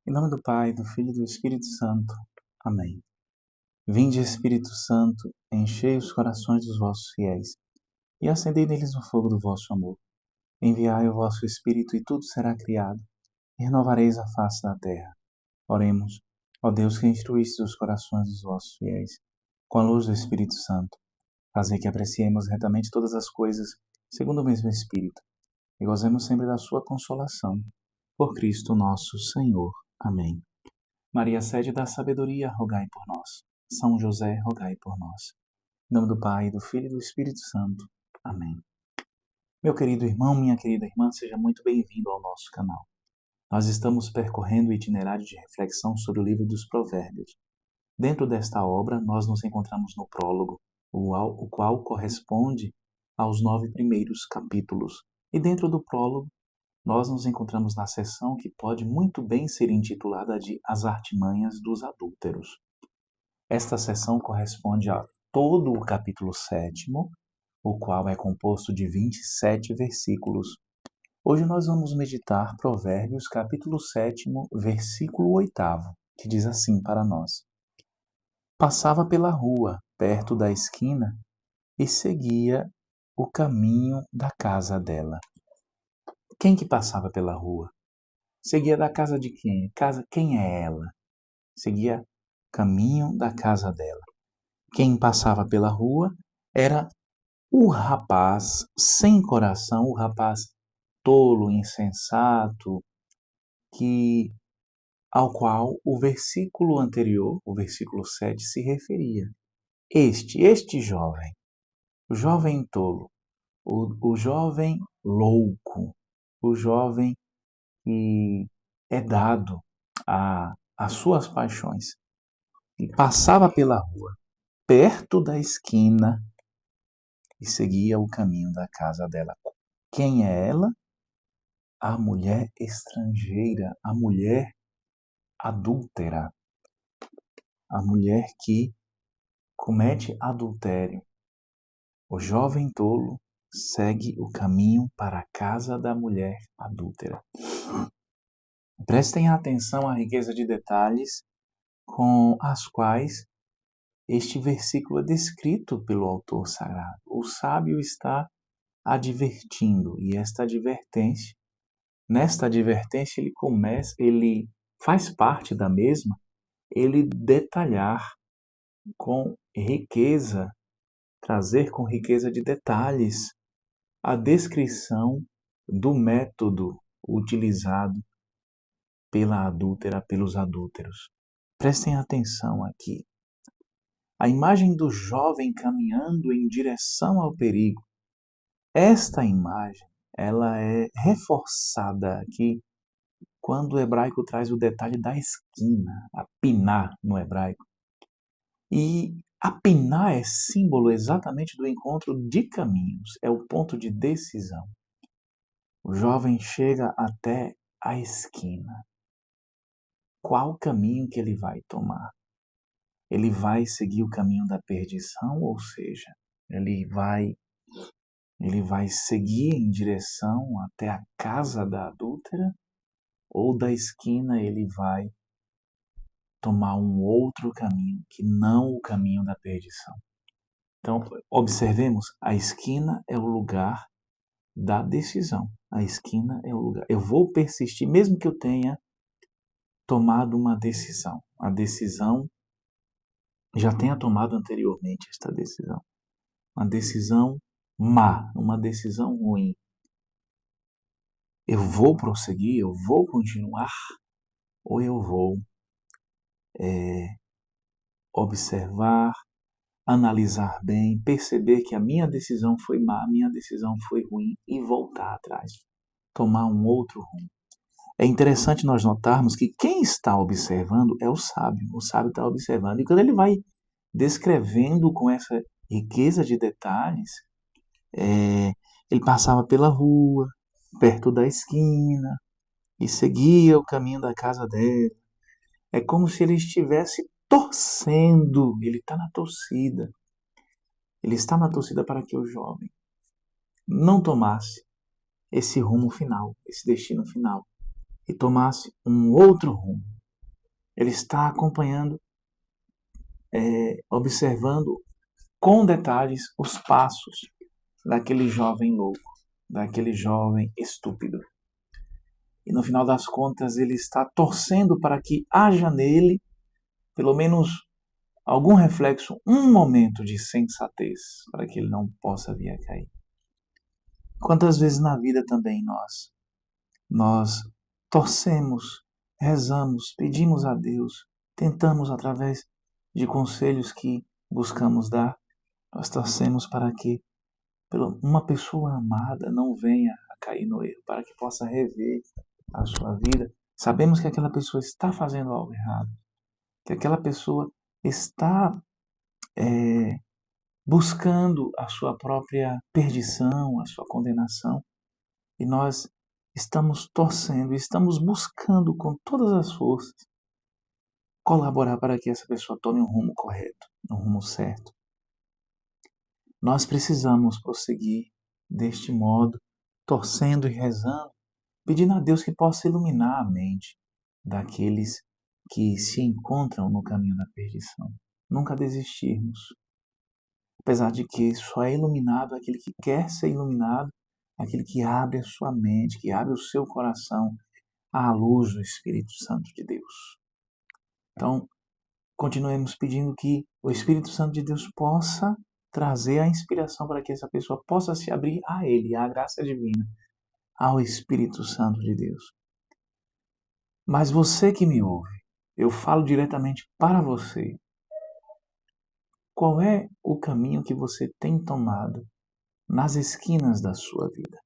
Em nome do Pai, do Filho e do Espírito Santo. Amém. Vinde, Espírito Santo, enchei os corações dos vossos fiéis e acendei neles o fogo do vosso amor. Enviai o vosso Espírito e tudo será criado, e renovareis a face da terra. Oremos, ó Deus que instruíste os corações dos vossos fiéis, com a luz do Espírito Santo, fazei que apreciemos retamente todas as coisas, segundo o mesmo Espírito, e gozemos sempre da sua consolação. Por Cristo nosso Senhor. Amém. Maria, sede da sabedoria, rogai por nós. São José, rogai por nós. Em nome do Pai, do Filho e do Espírito Santo. Amém. Meu querido irmão, minha querida irmã, seja muito bem-vindo ao nosso canal. Nós estamos percorrendo o itinerário de reflexão sobre o livro dos Provérbios. Dentro desta obra, nós nos encontramos no prólogo, o qual corresponde aos 9 primeiros capítulos. E dentro do prólogo, nós nos encontramos na seção que pode muito bem ser intitulada de As Artimanhas dos Adúlteros. Esta seção corresponde a todo o capítulo 7º, o qual é composto de 27 versículos. Hoje nós vamos meditar Provérbios, capítulo 7º, versículo 8º, que diz assim para nós: Passava pela rua, perto da esquina, e seguia o caminho da casa dela. Quem que passava pela rua? Seguia da casa de quem? Quem é ela? Seguia caminho da casa dela. Quem passava pela rua era o rapaz sem coração, o rapaz tolo, insensato, ao qual o versículo anterior, o versículo 7, se referia. Este jovem, o jovem tolo, o jovem louco, o jovem que é dado às suas paixões, e passava pela rua, perto da esquina, e seguia o caminho da casa dela. Quem é ela? A mulher estrangeira, a mulher adúltera, a mulher que comete adultério. O jovem tolo segue o caminho para a casa da mulher adúltera. Prestem atenção à riqueza de detalhes com as quais este versículo é descrito pelo autor sagrado. O sábio está advertindo, e nesta advertência ele faz parte da mesma, ele detalhar com riqueza, trazer com riqueza de detalhes a descrição do método utilizado pela adúltera, pelos adúlteros. Prestem atenção aqui. A imagem do jovem caminhando em direção ao perigo. Esta imagem, ela é reforçada aqui quando o hebraico traz o detalhe da esquina, a piná no hebraico. E a piná é símbolo exatamente do encontro de caminhos, é o ponto de decisão. O jovem chega até a esquina. Qual caminho que ele vai tomar? Ele vai seguir o caminho da perdição, ou seja, ele vai seguir em direção até a casa da adúltera, ou da esquina ele vai tomar um outro caminho, que não o caminho da perdição. Então, observemos, a esquina é o lugar da decisão. A esquina é o lugar. Eu vou persistir, mesmo que eu tenha tomado uma decisão. A decisão já tenha tomado anteriormente esta decisão. Uma decisão má, uma decisão ruim. Eu vou prosseguir, eu vou continuar, ou eu vou observar, analisar bem, perceber que a minha decisão foi má, a minha decisão foi ruim e voltar atrás, tomar um outro rumo. É interessante nós notarmos que quem está observando é o sábio está observando. E quando ele vai descrevendo com essa riqueza de detalhes, ele passava pela rua, perto da esquina, e seguia o caminho da casa dela. É como se ele estivesse torcendo, ele está na torcida. Ele está na torcida para que o jovem não tomasse esse rumo final, esse destino final, e tomasse um outro rumo, Ele está acompanhando, observando com detalhes os passos daquele jovem louco, daquele jovem estúpido. E no final das contas, ele está torcendo para que haja nele, pelo menos, algum reflexo, um momento de sensatez, para que ele não possa vir a cair. Quantas vezes na vida também nós torcemos, rezamos, pedimos a Deus, tentamos através de conselhos que buscamos dar, nós torcemos para que uma pessoa amada não venha a cair no erro, para que possa rever a sua vida. Sabemos que aquela pessoa está fazendo algo errado, que aquela pessoa está buscando a sua própria perdição, a sua condenação, e nós estamos torcendo, estamos buscando com todas as forças colaborar para que essa pessoa tome um rumo correto, um rumo certo. Nós precisamos prosseguir deste modo, torcendo e rezando, pedindo a Deus que possa iluminar a mente daqueles que se encontram no caminho da perdição. Nunca desistirmos. Apesar de que só é iluminado aquele que quer ser iluminado, aquele que abre a sua mente, que abre o seu coração à luz do Espírito Santo de Deus. Então, continuemos pedindo que o Espírito Santo de Deus possa trazer a inspiração para que essa pessoa possa se abrir a Ele, à graça divina, ao Espírito Santo de Deus. Mas você que me ouve, eu falo diretamente para você. Qual é o caminho que você tem tomado nas esquinas da sua vida?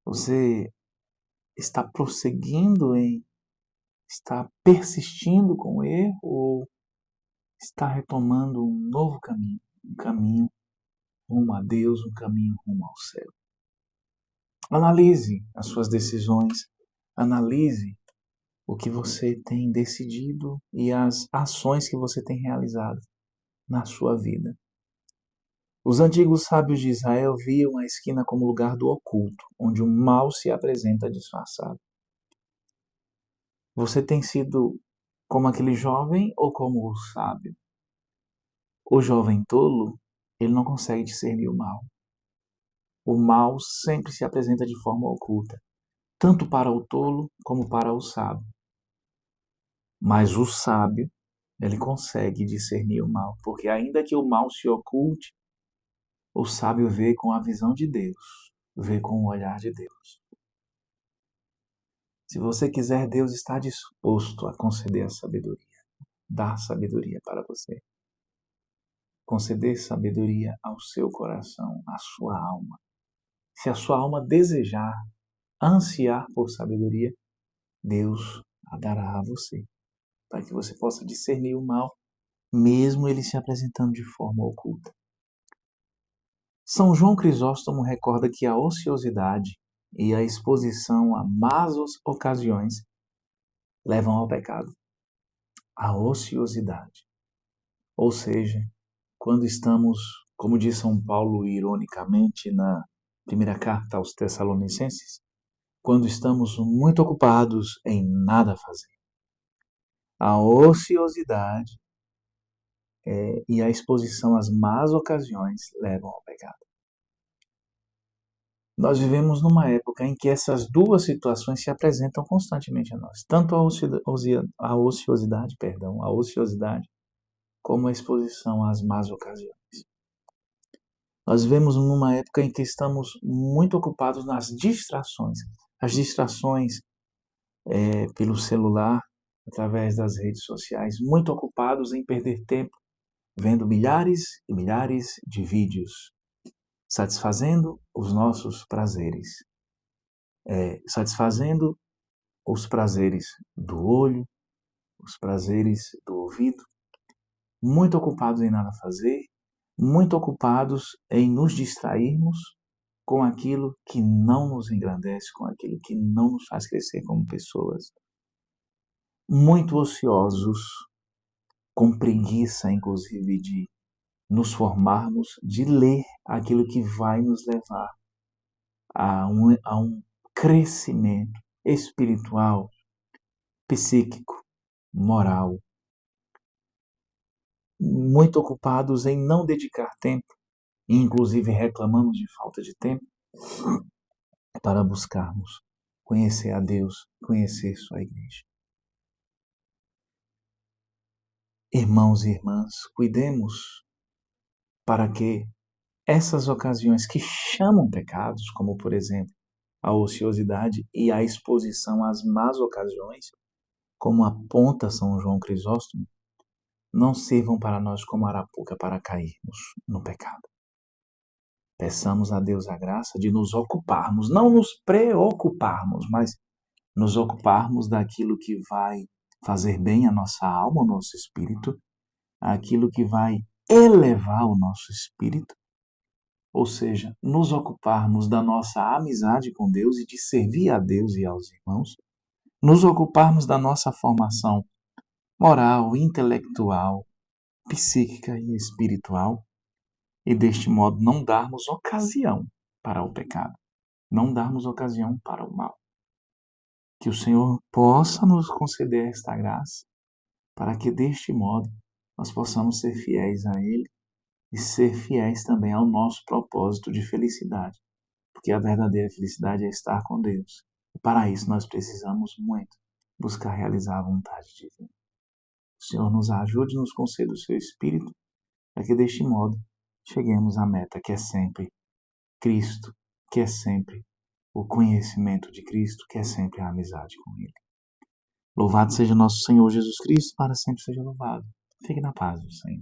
Você está prosseguindo está persistindo com o erro ou está retomando um novo caminho, um caminho rumo a Deus, um caminho rumo ao céu? Analise as suas decisões, analise o que você tem decidido e as ações que você tem realizado na sua vida. Os antigos sábios de Israel viam a esquina como lugar do oculto, onde o mal se apresenta disfarçado. Você tem sido como aquele jovem ou como o sábio? O jovem tolo, ele não consegue discernir o mal. O mal sempre se apresenta de forma oculta, tanto para o tolo como para o sábio. Mas o sábio, ele consegue discernir o mal, porque ainda que o mal se oculte, o sábio vê com a visão de Deus, vê com o olhar de Deus. Se você quiser, Deus está disposto a conceder a sabedoria, dar sabedoria para você. Conceder sabedoria ao seu coração, à sua alma. Se a sua alma desejar, ansiar por sabedoria, Deus a dará a você, para que você possa discernir o mal, mesmo ele se apresentando de forma oculta. São João Crisóstomo recorda que a ociosidade e a exposição a más ocasiões levam ao pecado. A ociosidade. Ou seja, quando estamos, como diz São Paulo ironicamente na primeira carta aos Tessalonicenses, quando estamos muito ocupados em nada fazer. A ociosidade e a exposição às más ocasiões levam ao pecado. Nós vivemos numa época em que essas duas situações se apresentam constantemente a nós, tanto a ociosidade, como a exposição às más ocasiões. Nós vivemos numa época em que estamos muito ocupados nas distrações. As distrações pelo celular, através das redes sociais, muito ocupados em perder tempo, vendo milhares e milhares de vídeos, satisfazendo os nossos prazeres, satisfazendo os prazeres do olho, os prazeres do ouvido, muito ocupados em nada fazer, muito ocupados em nos distrairmos com aquilo que não nos engrandece, com aquilo que não nos faz crescer como pessoas. Muito ociosos, com preguiça, inclusive, de nos formarmos, de ler aquilo que vai nos levar a um crescimento espiritual, psíquico, moral, muito ocupados em não dedicar tempo, e inclusive reclamamos de falta de tempo, para buscarmos conhecer a Deus, conhecer sua igreja. Irmãos e irmãs, cuidemos para que essas ocasiões que chamam pecados, como por exemplo a ociosidade e a exposição às más ocasiões, como aponta São João Crisóstomo, não sirvam para nós como arapuca para cairmos no pecado. Peçamos a Deus a graça de nos ocuparmos, não nos preocuparmos, mas nos ocuparmos daquilo que vai fazer bem a nossa alma, o nosso espírito, aquilo que vai elevar o nosso espírito, ou seja, nos ocuparmos da nossa amizade com Deus e de servir a Deus e aos irmãos, nos ocuparmos da nossa formação moral, intelectual, psíquica e espiritual, e deste modo não darmos ocasião para o pecado, não darmos ocasião para o mal. Que o Senhor possa nos conceder esta graça, para que deste modo nós possamos ser fiéis a Ele e ser fiéis também ao nosso propósito de felicidade, porque a verdadeira felicidade é estar com Deus. E para isso nós precisamos muito buscar realizar a vontade divina. O Senhor nos ajude e nos conceda o seu Espírito, para que deste modo cheguemos à meta que é sempre Cristo, que é sempre o conhecimento de Cristo, que é sempre a amizade com Ele. Louvado seja nosso Senhor Jesus Cristo, para sempre seja louvado. Fique na paz do Senhor.